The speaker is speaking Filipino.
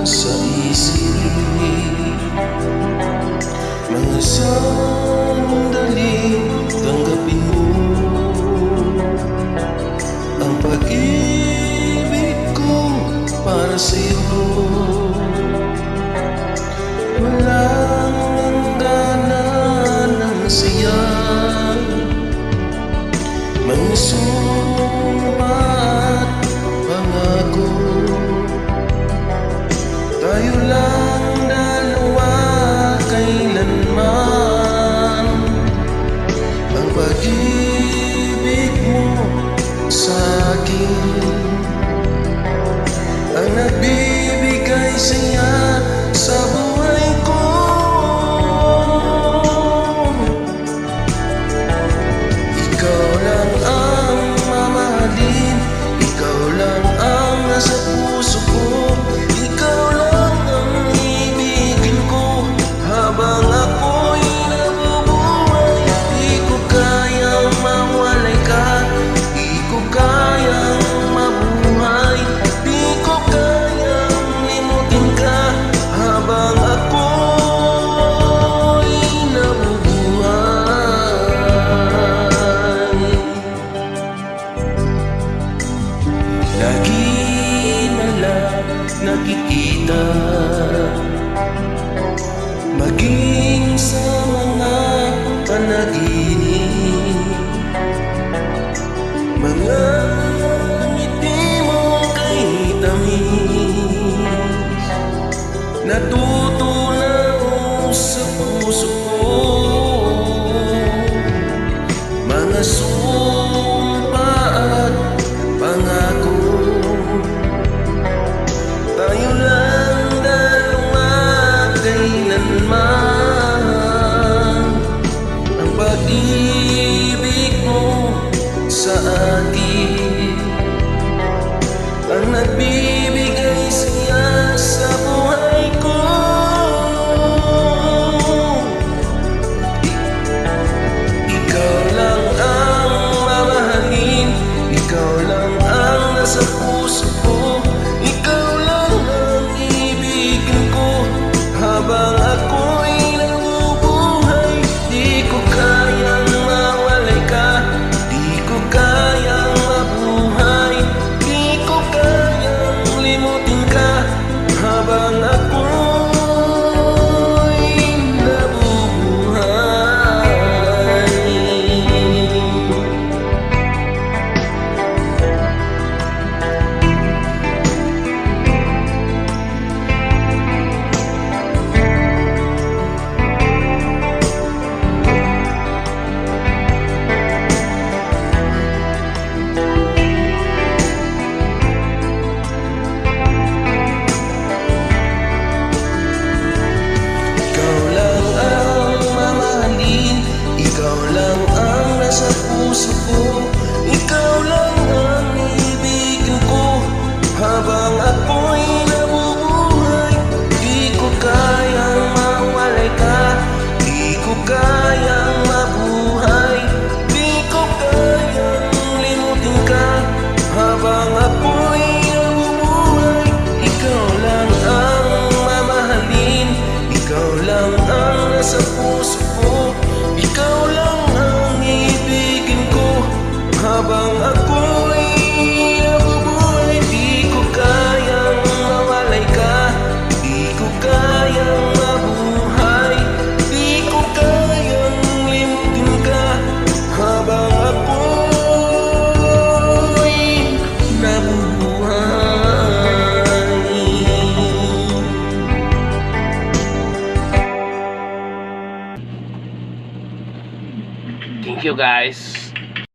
sa isip. Mga sandali, tanggapin mo ang pag-ibig ko para sa'yo. Walang hangganan ng saya, mga sumpa at pangako. Tayo lang dalawa kailanman. Ang pag-ibig mo sa akin ang nagbibigay saya sa buhay ko. Ikaw lang ang mamahalin, ikaw lang ang nasa puso ko. Ikaw lang ang ibigin ko habang ako'y nabubuhay. Di ko kayang mawalay ka, di ko kayang mabuhay, di ko kayang limutin ka habang ako'y nabubuhay. Lagi na lang nakikita, maging sa mga panaginip, mga ngiti mong kay tamis, natutunaw sa puso ko. Mga sumpa at pangako, tayo lang dalawa kailanman. Ang pag-ibig mo sa akin ang nagbibigay saya sa buhay ko. Ikaw lang ang mamahalin, ikaw lang ang nasa puso ko. Ikaw lang ang ibigin ko habang ako'y nabubuhay. Di ko kayang mawalay ka, di ko kayang mabuhay, di ko kayang limutin ka habang ako'y nabubuhay. Ikaw lang ang mamahalin, ikaw lang ang nasa puso ko. Ikaw lang ang ibigin ko habang ako'y nabubuhay. Di ko kayang mawalay ka, di ko kayang mabuhay, di ko kayang limutin ka habang ako'y nabubuhay. Ikaw lang ang mamahalin, ikaw lang ang nasa puso ko. Ikaw lang ang ibigin ko habang ako'y nabubuhay. Di ko kayang mawalay ka, di ko kayang mabuhay, di ko kayang limutin ka habang ako'y nabubuhay. Thank you guys.